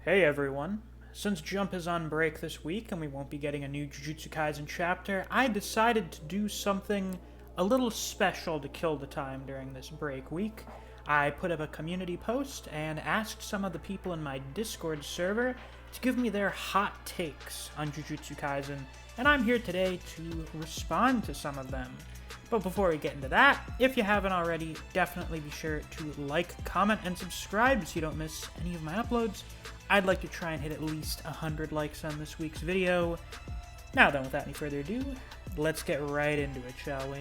Hey everyone. Since Jump is on break this week and we won't be getting a new Jujutsu Kaisen chapter, I decided to do something a little special to kill the time during this break week. I put up a community post and asked some of the people in my Discord server to give me their hot takes on Jujutsu Kaisen, and I'm here today to respond to some of them. But before we get into that, if you haven't already, definitely be sure to like, comment, and subscribe so you don't miss any of my uploads. I'd like to try and hit at least 100 likes on this week's video. Now then, without any further ado, let's get right into it, shall we?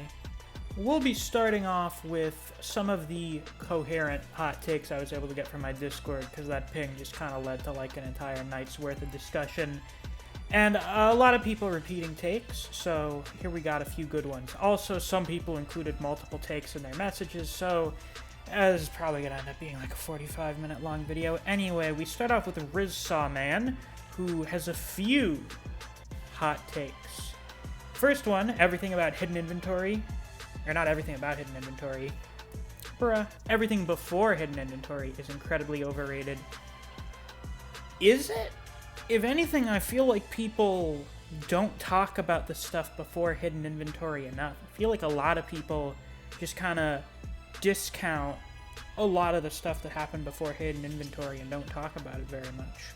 We'll be starting off with some of the coherent hot takes I was able to get from my Discord, because that ping just kind of led to like an entire night's worth of discussion. And a lot of people repeating takes, so here we got a few good ones. Also, some people included multiple takes in their messages, so this is probably going to end up being like a 45-minute long video. Anyway, we start off with Rizsaw Man, who has a few hot takes. First one, everything about hidden inventory. Or not everything about hidden inventory. Everything before hidden inventory is incredibly overrated. Is it? If anything, I feel like people don't talk about the stuff before hidden inventory enough. I feel like a lot of people just kind of discount a lot of the stuff that happened before hidden inventory and don't talk about it very much.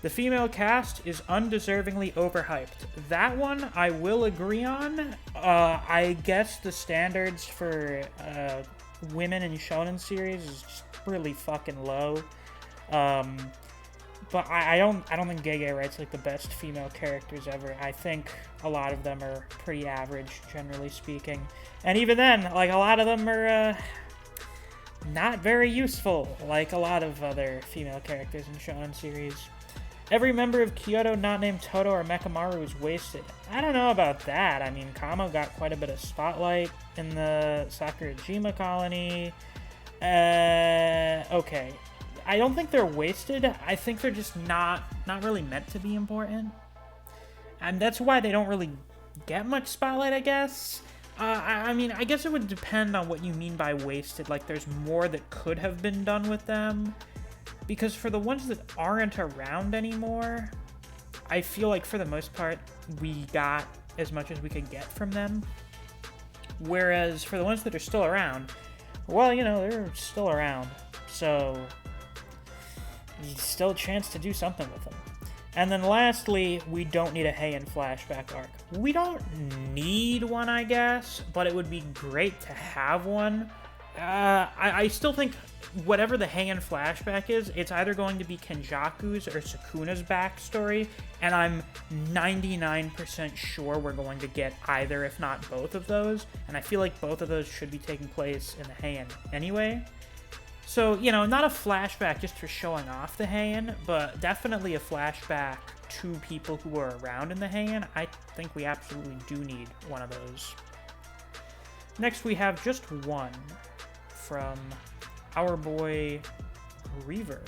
The female cast is undeservingly overhyped. That one I will agree on. I guess the standards for women in shonen series is just really fucking low. But I don't think Gege writes like the best female characters ever. I think a lot of them are pretty average, generally speaking. And even then, like a lot of them are not very useful, like a lot of other female characters in shonen series. Every member of Kyoto not named Toto or Mekamaru is wasted. I don't know about that. I mean, Kamo got quite a bit of spotlight in the Sakurajima colony. Okay. I don't think they're wasted. I think they're just not really meant to be important. And that's why they don't really get much spotlight, I guess. I mean, I guess it would depend on what you mean by wasted. Like, there's more that could have been done with them. Because for the ones that aren't around anymore, I feel like for the most part, we got as much as we could get from them. Whereas for the ones that are still around, well, you know, they're still around. So still a chance to do something with them. And then lastly, we don't need a Heian flashback arc. We don't need one, I guess, but it would be great to have one. I still think whatever the Heian flashback is, it's either going to be Kenjaku's or Sukuna's backstory, and I'm 99% sure we're going to get either, if not both of those, and I feel like both of those should be taking place in the Heian anyway. So, you know, not a flashback just for showing off the Heian, but definitely a flashback to people who were around in the Heian. I think we absolutely do need one of those. Next, we have just one from our boy Reaver,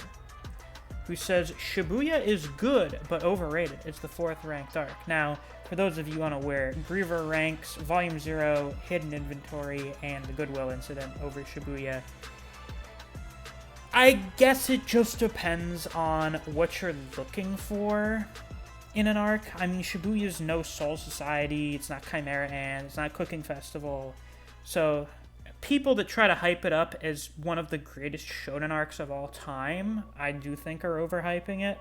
who says, Shibuya is good, but overrated. It's the 4th ranked arc. Now, for those of you unaware, Griever ranks Volume 0, Hidden Inventory, and the Goodwill Incident over Shibuya. I guess it just depends on what you're looking for in an arc. I mean, Shibuya's no Soul Society, it's not Chimera Ant, it's not Cooking Festival. So, people that try to hype it up as one of the greatest shonen arcs of all time, I do think are overhyping it.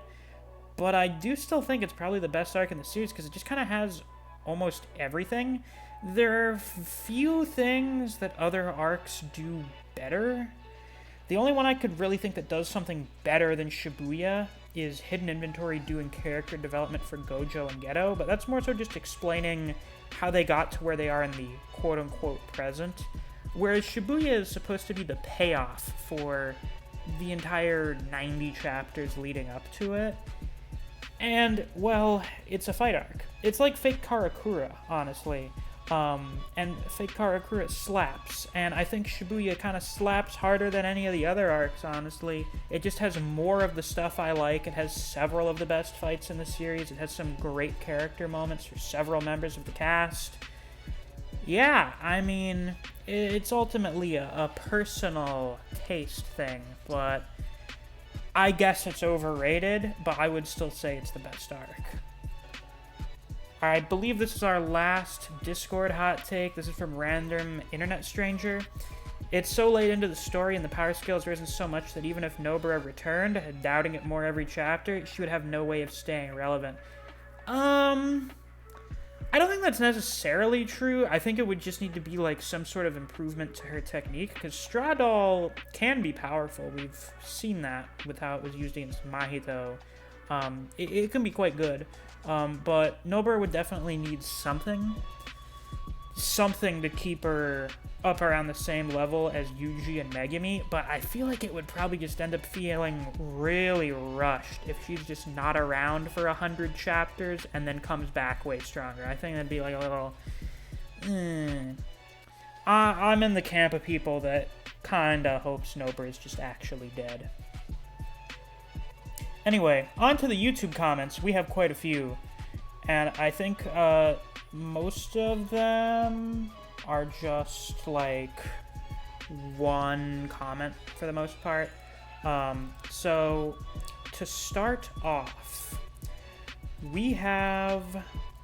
But I do still think it's probably the best arc in the series, because it just kind of has almost everything. There are few things that other arcs do better. The only one I could really think that does something better than Shibuya is Hidden Inventory doing character development for Gojo and Geto, but that's more so just explaining how they got to where they are in the quote-unquote present, whereas Shibuya is supposed to be the payoff for the entire 90 chapters leading up to it. And, well, it's a fight arc. It's like fake Karakura, honestly. And fake Karakura slaps, and I think Shibuya kind of slaps harder than any of the other arcs, honestly. It just has more of the stuff I like. It has several of the best fights in the series. It has some great character moments for several members of the cast. Yeah, I mean, it's ultimately a personal taste thing, but I guess it's overrated, but I would still say it's the best arc. I believe this is our last Discord hot take. This is from Random Internet Stranger. It's so late into the story and the power scale has risen so much that even if Nobara returned, doubting it more every chapter, she would have no way of staying relevant. I don't think that's necessarily true. I think it would just need to be like some sort of improvement to her technique, because Straw Doll can be powerful. We've seen that with how it was used against Mahito. It can be quite good, but Nobara would definitely need something to keep her up around the same level as Yuji and Megumi, but I feel like it would probably just end up feeling really rushed if she's just not around for 100 chapters and then comes back way stronger. I think that'd be like a little... I'm in the camp of people that kinda hopes Nobara is just actually dead. Anyway, on to the YouTube comments. We have quite a few, and I think most of them are just like one comment for the most part. So to start off, we have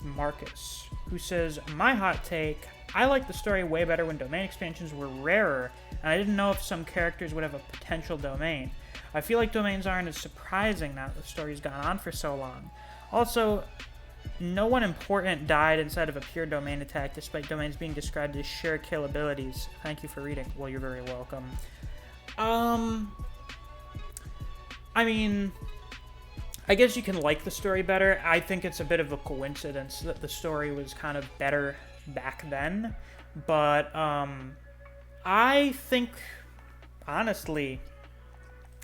Marcus, who says, my hot take, I like the story way better when domain expansions were rarer, and I didn't know if some characters would have a potential domain. I feel like domains aren't as surprising now that the story's gone on for so long. Also, no one important died inside of a pure domain attack, despite domains being described as sheer kill abilities. Thank you for reading. Well, you're very welcome. I mean, I guess you can like the story better. I think it's a bit of a coincidence that the story was kind of better back then. But, I think, honestly,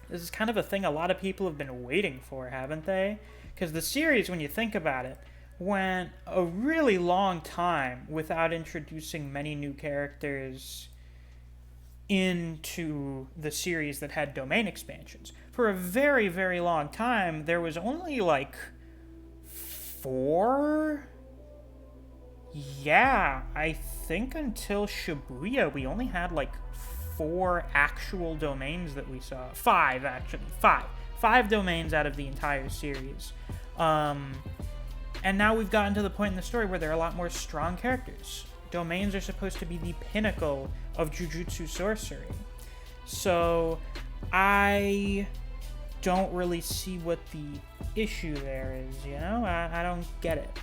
this is kind of a thing a lot of people have been waiting for, haven't they? Because the series, when you think about it, went a really long time without introducing many new characters into the series that had domain expansions. For a very, very long time, there was only like 4? Yeah, I think until Shibuya, we only had like 4 actual domains that we saw. 5, actually. 5 domains out of the entire series. And now we've gotten to the point in the story where there are a lot more strong characters. Domains are supposed to be the pinnacle of Jujutsu sorcery. So I don't really see what the issue there is, you know? I don't get it.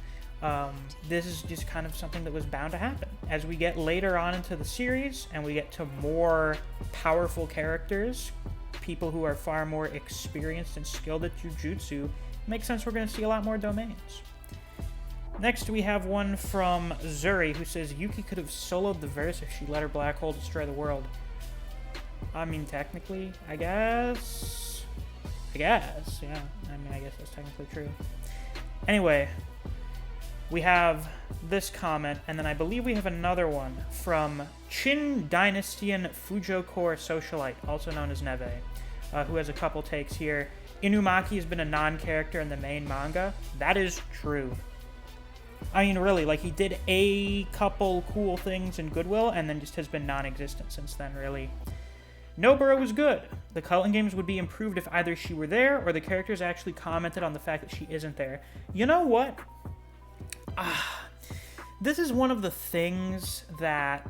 This is just kind of something that was bound to happen. As we get later on into the series and we get to more powerful characters, people who are far more experienced and skilled at Jujutsu, it makes sense we're going to see a lot more domains. Next, we have one from Zuri, who says, Yuki could have soloed the verse if she let her black hole destroy the world. I mean, technically, I guess, yeah. I mean, I guess that's technically true. Anyway, we have this comment, and then I believe we have another one from Qin Dynastian Fujocore Socialite, also known as Neve, who has a couple takes here. Inumaki has been a non-character in the main manga. That is true. I mean, really, like, he did a couple cool things in Goodwill, and then just has been non-existent since then, really. Nobara was good. The Culling games would be improved if either she were there, or the characters actually commented on the fact that she isn't there. You know what? This is one of the things that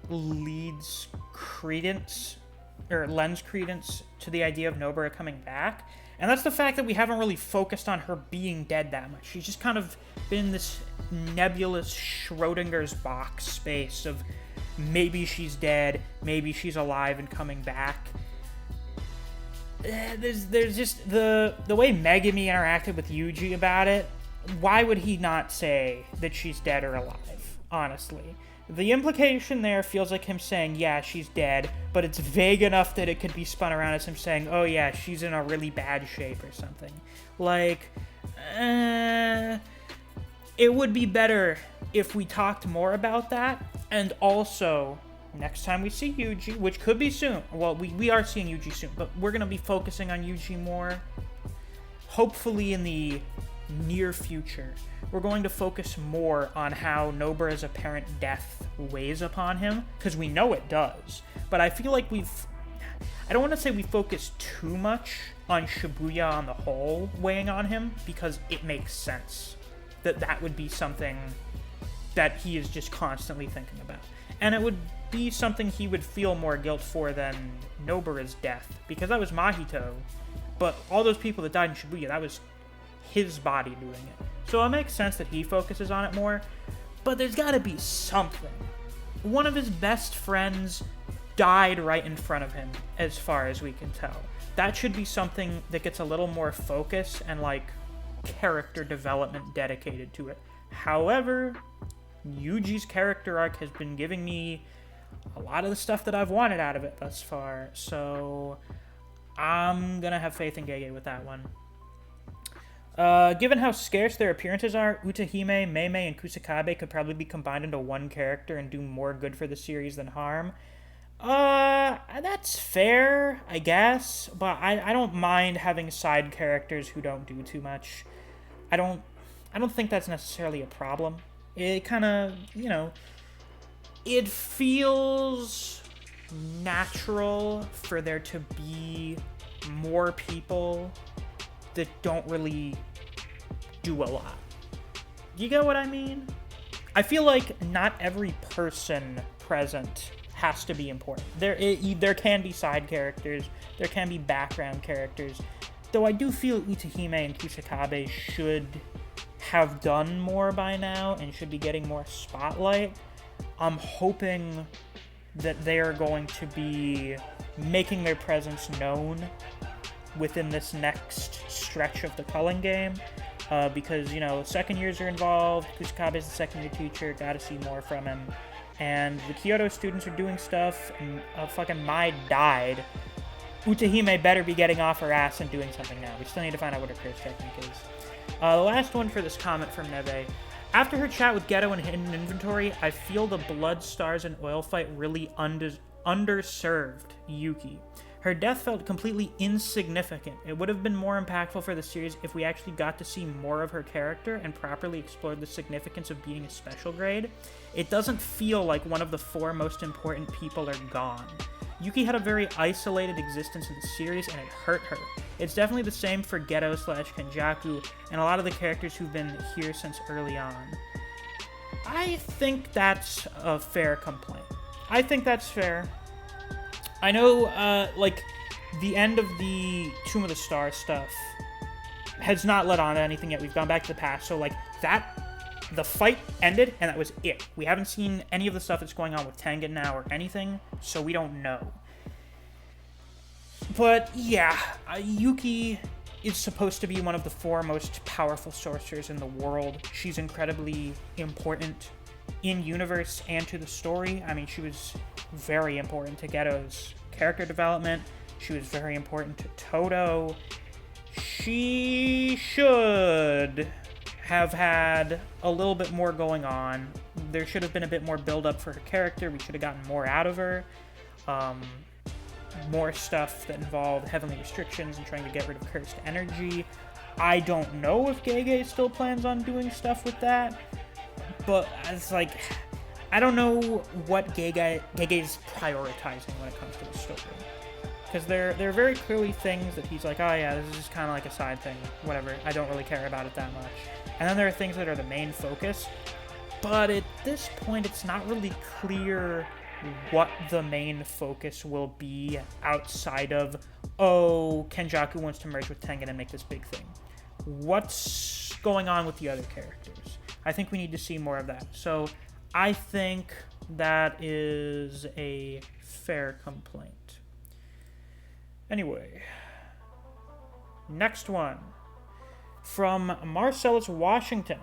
lends credence to the idea of Nobara coming back, and that's the fact that we haven't really focused on her being dead that much. She's just kind of been in this nebulous Schrodinger's box space of maybe she's dead, maybe she's alive and coming back. There's just the way Megumi interacted with Yuji about it. Why would he not say that she's dead or alive, honestly? The implication there feels like him saying, yeah, she's dead, but it's vague enough that it could be spun around as him saying, oh yeah, she's in a really bad shape or something. Like, it would be better if we talked more about that, and also, next time we see Yuji, which could be soon, well, we are seeing Yuji soon, but we're going to be focusing on Yuji more, hopefully in the near future. We're going to focus more on how Nobara's apparent death weighs upon him, because we know it does. But I feel like we've I don't want to say we focus too much on Shibuya on the whole weighing on him, because it makes sense that would be something that he is just constantly thinking about. And it would be something he would feel more guilt for than Nobara's death, because that was Mahito, but all those people that died in Shibuya, that was his body doing it. So it makes sense that he focuses on it more, but there's gotta be something. One of his best friends died right in front of him, as far as we can tell. That should be something that gets a little more focus and, like, character development dedicated to it. However, Yuji's character arc has been giving me a lot of the stuff that I've wanted out of it thus far, so I'm gonna have faith in Gege with that one. Given how scarce their appearances are, Utahime, Meimei, and Kusakabe could probably be combined into one character and do more good for the series than harm. That's fair, I guess, but I don't mind having side characters who don't do too much. I don't think that's necessarily a problem. It kind of, it feels natural for there to be more people that don't really do a lot. You get what I mean? I feel like not every person present has to be important. There can be side characters, there can be background characters, though I do feel Utahime and Kusakabe should have done more by now and should be getting more spotlight. I'm hoping that they are going to be making their presence known within this next stretch of the culling game, because, second years are involved, Kusakabe's the second year teacher, gotta see more from him, and the Kyoto students are doing stuff, and fucking Mai died. Utahime better be getting off her ass and doing something now. We still need to find out what her curse technique is. The last one for this comment from Neve. After her chat with Geto and Hidden Inventory, I feel the Blood Stars and Oil fight really underserved Yuki. Her death felt completely insignificant. It would have been more impactful for the series if we actually got to see more of her character and properly explored the significance of being a special grade. It doesn't feel like one of the 4 most important people are gone. Yuki had a very isolated existence in the series, and it hurt her. It's definitely the same for Geto/Kenjaku and a lot of the characters who've been here since early on. I think that's a fair complaint. I think that's fair. I know, the end of the Tomb of the Stars stuff has not led on to anything yet. We've gone back to the past, so, the fight ended, and that was it. We haven't seen any of the stuff that's going on with Tengen now or anything, so we don't know. But, yeah, Yuki is supposed to be one of the 4 most powerful sorcerers in the world. She's incredibly important in universe and to the story. I mean, she was very important to Geto's character development. She was very important to Todo. She should have had a little bit more going on. There should have been a bit more build-up for her character. We should have gotten more out of her. More stuff that involved heavenly restrictions and trying to get rid of cursed energy. I don't know if Gege still plans on doing stuff with that, but it's I don't know what Gege's prioritizing when it comes to the story. Because there are very clearly things that he's like, oh yeah, this is just kind of like a side thing, whatever, I don't really care about it that much. And then there are things that are the main focus, but at this point it's not really clear what the main focus will be outside of, oh, Kenjaku wants to merge with Tengen and make this big thing. What's going on with the other characters? I think we need to see more of that. So I think that is a fair complaint. Anyway, next one. From Marcellus Washington.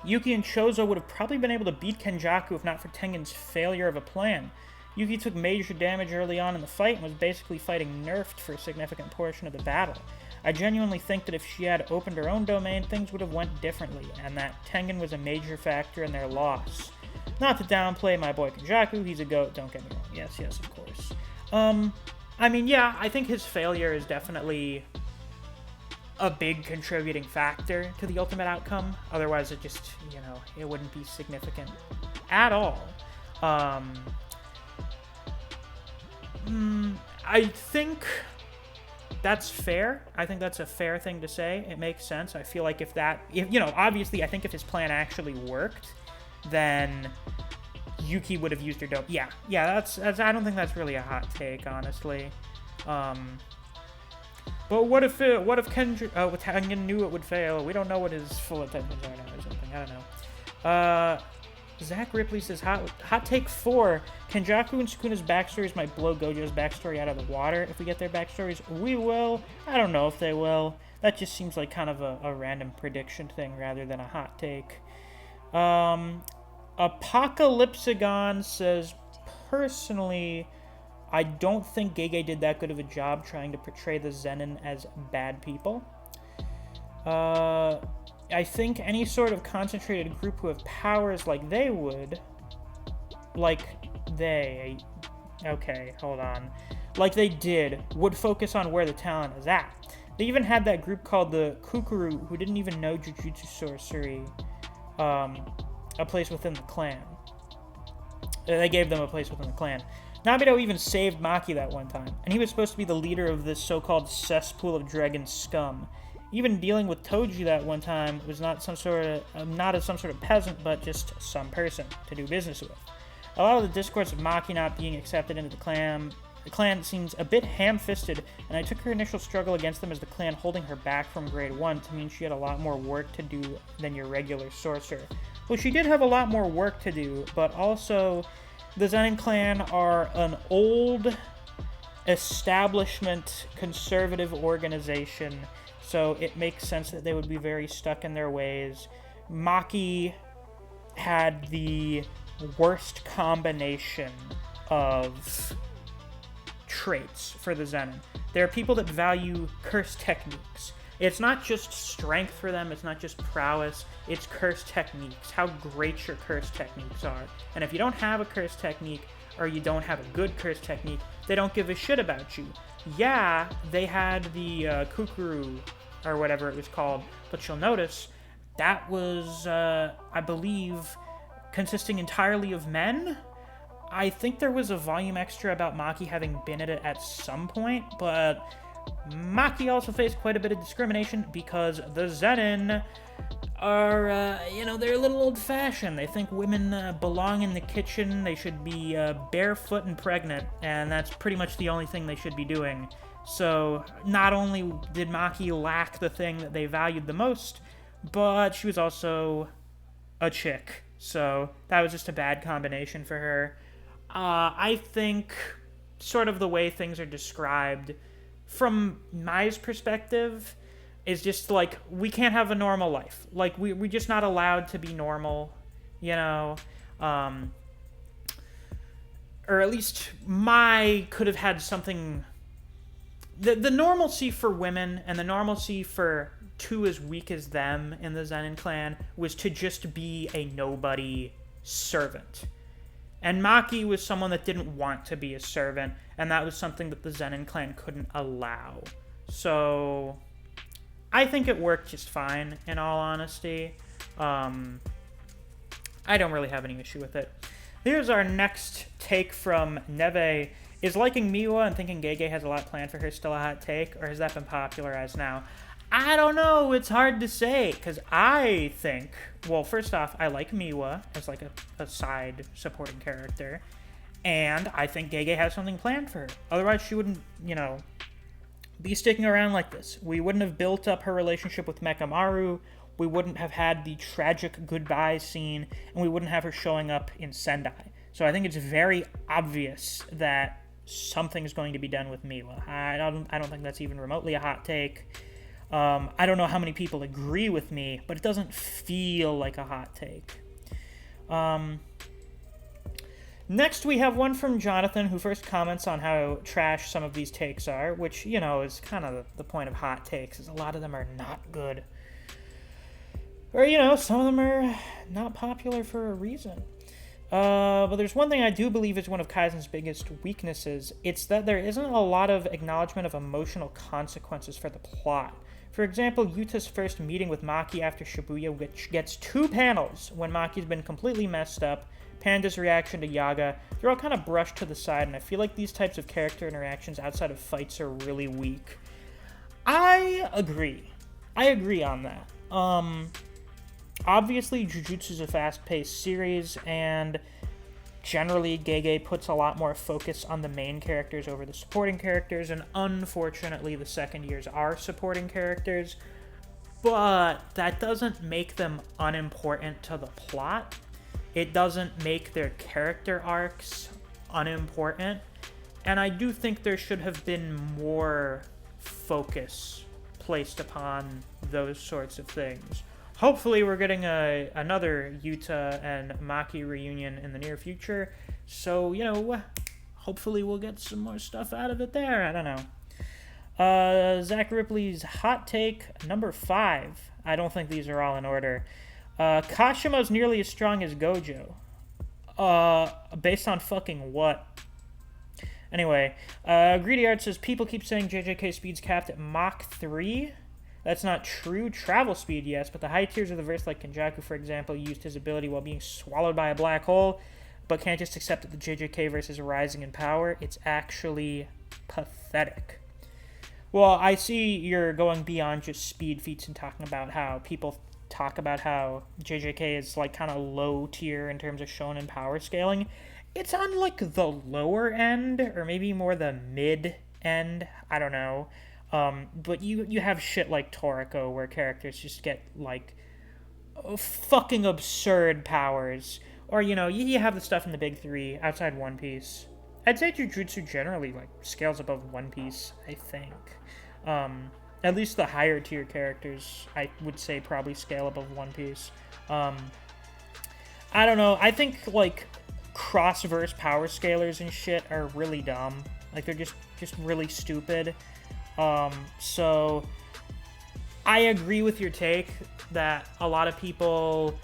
Yuki and Chozo would have probably been able to beat Kenjaku if not for Tengen's failure of a plan. Yuki took major damage early on in the fight and was basically fighting nerfed for a significant portion of the battle. I genuinely think that if she had opened her own domain, things would have went differently, and that Tengen was a major factor in their loss. Not to downplay my boy Kenjaku, he's a GOAT, don't get me wrong. Yes, of course. I mean, yeah, I think his failure is definitely a big contributing factor to the ultimate outcome. Otherwise, it just, it wouldn't be significant at all. I think that's fair. I think that's a fair thing to say. It makes sense. I feel like if obviously, I think if his plan actually worked, then Yuki would have used her dope. Yeah, that's I don't think that's really a hot take, honestly. But what if Tengen knew it would fail? We don't know what his full intentions are now or something. I don't know. Zach Ripley says, hot take 4. Kenjaku and Sukuna's backstories might blow Gojo's backstory out of the water. If we get their backstories, we will. I don't know if they will. That just seems like kind of a random prediction thing rather than a hot take. Apocalypsagon says, personally, I don't think Gege did that good of a job trying to portray the Zenin as bad people. I think any sort of concentrated group who have powers like they would, would focus on where the talent is at. They even had that group called the Kukuru who didn't even know Jujutsu sorcery, a place within the clan. They gave them a place within the clan. Nabito even saved Maki that one time, and he was supposed to be the leader of this so-called cesspool of dragon scum. Even dealing with Toji that one time was not some sort of peasant, but just some person to do business with. A lot of the discourse of Maki not being accepted into the clan seems a bit ham-fisted, and I took her initial struggle against them as the clan holding her back from grade 1 to mean she had a lot more work to do than your regular sorcerer. Well, she did have a lot more work to do, but also the Zenin clan are an old establishment conservative organization, so it makes sense that they would be very stuck in their ways. Maki had the worst combination of traits for the Zenin. There are people that value curse techniques. It's not just strength for them, it's not just prowess, it's curse techniques, how great your curse techniques are. And if you don't have a curse technique, or you don't have a good curse technique, they don't give a shit about you. Yeah, they had the Kukuru, or whatever it was called, but you'll notice that was, I believe, consisting entirely of men. I think there was a volume extra about Maki having been at it at some point, but Maki also faced quite a bit of discrimination because the Zenin are, they're a little old-fashioned. They think women belong in the kitchen, they should be barefoot and pregnant, and that's pretty much the only thing they should be doing. So, not only did Maki lack the thing that they valued the most, but she was also a chick. So, that was just a bad combination for her. I think sort of the way things are described, from Mai's perspective, is just like, we can't have a normal life. Like, we're just not allowed to be normal, or at least Mai could have had something. The normalcy for women and the normalcy for two as weak as them in the Zenin clan was to just be a nobody servant. And Maki was someone that didn't want to be a servant, and that was something that the Zenin clan couldn't allow. So, I think it worked just fine, in all honesty. I don't really have any issue with it. Here's our next take from Neve. Is liking Miwa and thinking Gege has a lot planned for her still a hot take, or has that been popularized now? I don't know, it's hard to say, because I think, well, first off, I like Miwa as like a side supporting character, and I think Gege has something planned for her. Otherwise, she wouldn't, be sticking around like this. We wouldn't have built up her relationship with Mekamaru, we wouldn't have had the tragic goodbye scene, and we wouldn't have her showing up in Sendai. So I think it's very obvious that something's going to be done with Miwa. I don't think that's even remotely a hot take. I don't know how many people agree with me, but it doesn't feel like a hot take. Next, we have one from Jonathan, who first comments on how trash some of these takes are, which, is kind of the point of hot takes, is a lot of them are not good. Or, some of them are not popular for a reason. But there's one thing I do believe is one of Kaizen's biggest weaknesses. It's that there isn't a lot of acknowledgement of emotional consequences for the plot. For example, Yuta's first meeting with Maki after Shibuya, which gets 2 panels when Maki's been completely messed up, Panda's reaction to Yaga, they're all kind of brushed to the side, and I feel like these types of character interactions outside of fights are really weak. I agree on that. Obviously, Jujutsu is a fast-paced series, and generally, Gege puts a lot more focus on the main characters over the supporting characters, and unfortunately, the second years are supporting characters, but that doesn't make them unimportant to the plot. It doesn't make their character arcs unimportant, and I do think there should have been more focus placed upon those sorts of things. Hopefully we're getting another Yuta and Maki reunion in the near future, so, you know, hopefully we'll get some more stuff out of it there. I don't know. Zach Ripley's hot take number 5. I don't think these are all in order. Kashima's nearly as strong as Gojo. Based on fucking what? Anyway, Greedy Art says, people keep saying JJK speed's capped at Mach 3. That's not true. Travel speed, yes, but the high tiers of the verse, like Kenjaku, for example, used his ability while being swallowed by a black hole, but can't just accept that the JJK verse is rising in power. It's actually pathetic. Well, I see you're going beyond just speed feats and talking about how people talk about how JJK is, like, kind of low tier in terms of shonen power scaling. It's on, like, the lower end, or maybe more the mid end. I don't know. But you have shit like Toriko, where characters just get, like, fucking absurd powers. Or, you know, you have the stuff in the big 3 outside One Piece. I'd say Jujutsu generally, like, scales above One Piece, I think. At least the higher tier characters, I would say, probably scale above One Piece. I don't know. I think, like, cross-verse power scalers and shit are really dumb. Like, they're just really stupid. So I agree with your take that a lot of people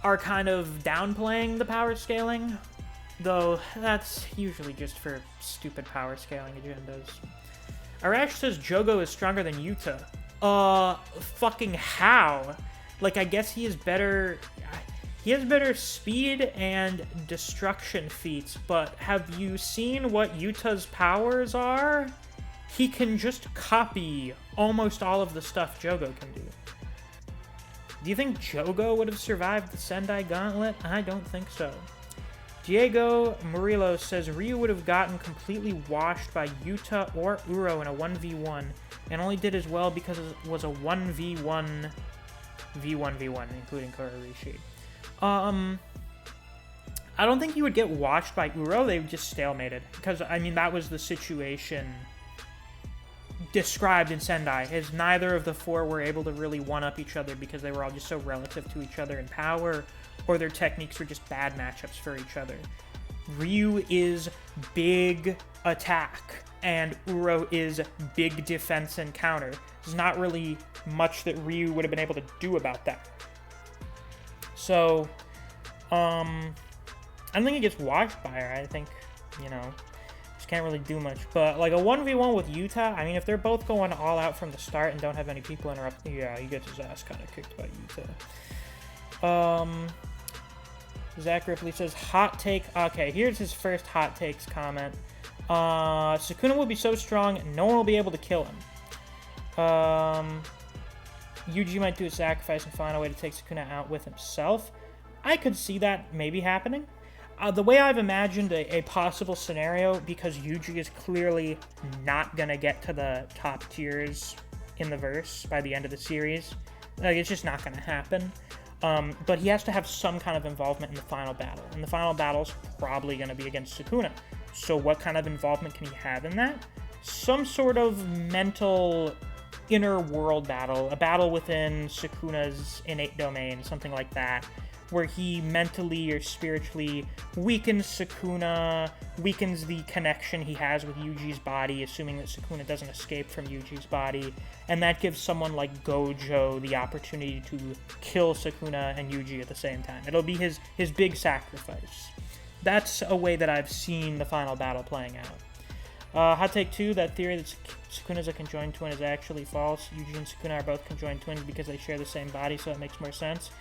are kind of downplaying the power scaling, though that's usually just for stupid power scaling agendas. Arash says Jogo is stronger than Yuta. Fucking how? Like, I guess he has better speed and destruction feats, but have you seen what Yuta's powers are? He can just copy almost all of the stuff Jogo can do. Do you think Jogo would have survived the Sendai Gauntlet? I don't think so. Diego Murillo says Ryu would have gotten completely washed by Yuta or Uro in a 1v1 and only did as well because it was a 1v1, including Kurarishi. I don't think he would get washed by Uro. They just stalemated. Because, I mean, that was the situation described in Sendai, as neither of the four were able to really one-up each other because they were all just so relative to each other in power, or their techniques were just bad matchups for each other. Ryu is big attack, and Uro is big defense and counter. There's not really much that Ryu would have been able to do about that. So, I don't think he gets washed by her. I think, you know, can't really do much. But, like, a 1v1 with Yuta, I mean, if they're both going all out from the start and don't have any people interrupt, yeah, he gets his ass kind of kicked by Yuta. Zach Ripley says, hot take. Okay, here's his first hot takes comment. Sukuna will be so strong, no one will be able to kill him. Yuji might do a sacrifice and find a way to take Sukuna out with himself. I could see that maybe happening. The way I've imagined a possible scenario, because Yuji is clearly not going to get to the top tiers in the verse by the end of the series. Like, it's just not going to happen. But he has to have some kind of involvement in the final battle. And the final battle's probably going to be against Sukuna. So what kind of involvement can he have in that? Some sort of mental inner world battle. A battle within Sukuna's innate domain, something like that, where he mentally or spiritually weakens Sukuna, weakens the connection he has with Yuji's body, assuming that Sukuna doesn't escape from Yuji's body, and that gives someone like Gojo the opportunity to kill Sukuna and Yuji at the same time. It'll be his big sacrifice. That's a way that I've seen the final battle playing out. Hot take 2, that theory that Sukuna's a conjoined twin is actually false. Yuji and Sukuna are both conjoined twins because they share the same body, so it makes more sense.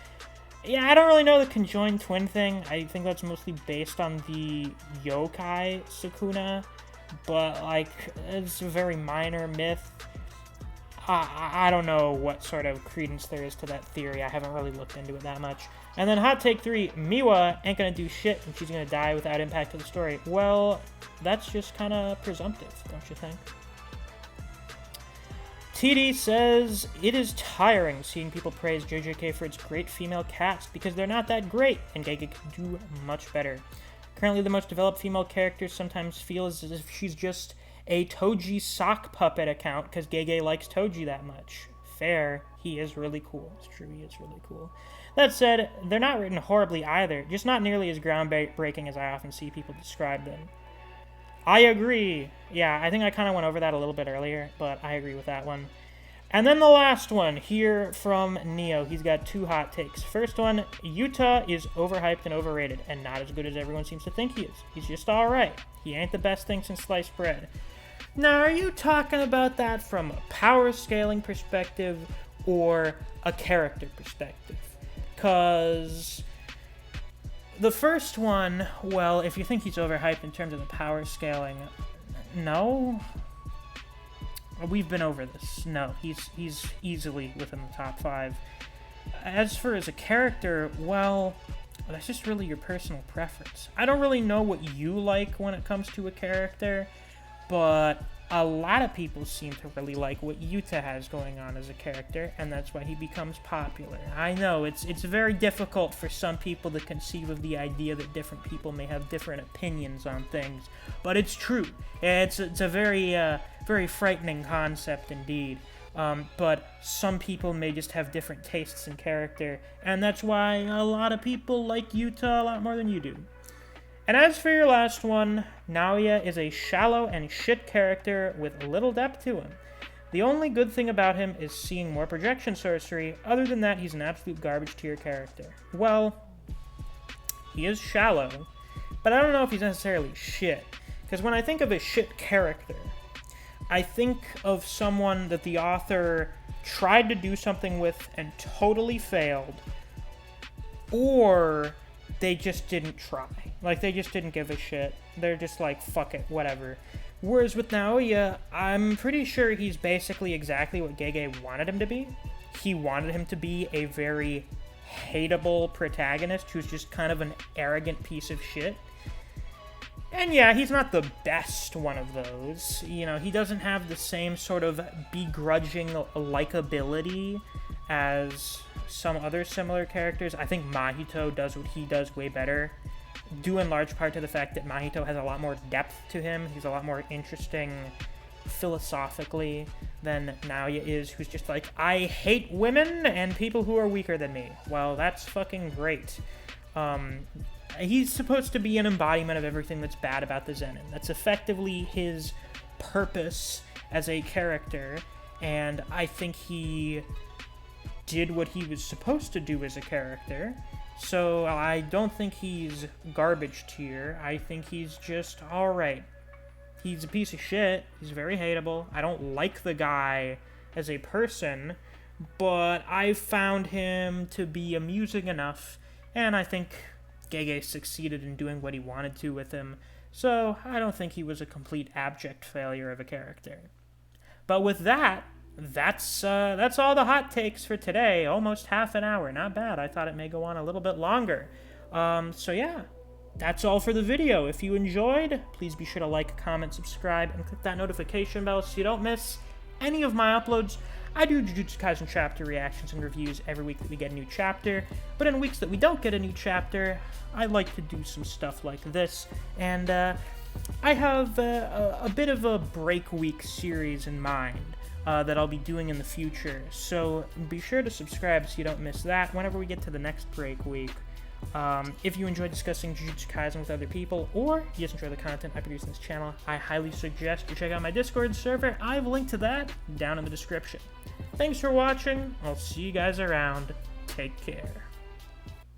Yeah, I don't really know the conjoined twin thing. I think that's mostly based on the yokai Sukuna, but, like, it's a very minor myth. I don't know what sort of credence there is to that theory. I haven't really looked into it that much. And then hot take 3, Miwa ain't gonna do shit and she's gonna die without impact to the story. Well, that's just kind of presumptive, don't you think? TD says, it is tiring seeing people praise JJK for its great female cast because they're not that great, and Gege can do much better. Currently, the most developed female characters sometimes feel as if she's just a Toji sock puppet account because Gege likes Toji that much. Fair. He is really cool. It's true, he is really cool. That said, they're not written horribly either, just not nearly as groundbreaking as I often see people describe them. I agree. Yeah, I think I kind of went over that a little bit earlier, but I agree with that one. And then the last one here from Neo. He's got 2 hot takes. First one, Yuta is overhyped and overrated, and not as good as everyone seems to think he is. He's just alright. He ain't the best thing since sliced bread. Now, are you talking about that from a power scaling perspective or a character perspective? Because the first one, well, if you think he's overhyped in terms of the power scaling, no. We've been over this. No, he's easily within the top 5. As for as a character, well, that's just really your personal preference. I don't really know what you like when it comes to a character, but a lot of people seem to really like what Yuta has going on as a character, and that's why he becomes popular. I know, it's very difficult for some people to conceive of the idea that different people may have different opinions on things, but it's true. It's a very frightening concept indeed. But some people may just have different tastes in character, and that's why a lot of people like Yuta a lot more than you do. And as for your last one, Naoya is a shallow and shit character with little depth to him. The only good thing about him is seeing more projection sorcery. Other than that, he's an absolute garbage tier character. Well, he is shallow, but I don't know if he's necessarily shit. Because when I think of a shit character, I think of someone that the author tried to do something with and totally failed, or they just didn't try. Like, they just didn't give a shit. They're just like, fuck it, whatever. Whereas with Naoya, I'm pretty sure he's basically exactly what Gege wanted him to be. He wanted him to be a very hateable protagonist who's just kind of an arrogant piece of shit. And yeah, he's not the best one of those. You know, he doesn't have the same sort of begrudging likability as some other similar characters. I think Mahito does what he does way better, due in large part to the fact that Mahito has a lot more depth to him. He's a lot more interesting philosophically than Naoya is, who's just like, I hate women and people who are weaker than me. Well, that's fucking great. He's supposed to be an embodiment of everything that's bad about the Zenin. That's effectively his purpose as a character, and I think he did what he was supposed to do as a character. So I don't think he's garbage tier. I think he's just alright. He's a piece of shit. He's very hateable. I don't like the guy as a person, but I found him to be amusing enough, and I think Gege succeeded in doing what he wanted to with him, so I don't think he was a complete abject failure of a character. But with that, that's all the hot takes for today. Almost half an hour. Not bad. I thought it may go on a little bit longer. So yeah, that's all for the video. If you enjoyed, please be sure to like, comment, subscribe, and click that notification bell so you don't miss any of my uploads. I do Jujutsu Kaisen chapter reactions and reviews every week that we get a new chapter, but in weeks that we don't get a new chapter, I like to do some stuff like this, and I have a bit of a break week series in mind that I'll be doing in the future, so be sure to subscribe so you don't miss that whenever we get to the next break week. If you enjoy discussing Jujutsu Kaisen with other people, or you just enjoy the content I produce on this channel, I highly suggest you check out my Discord server. I've linked to that down in the description. Thanks for watching. I'll see you guys around. Take care.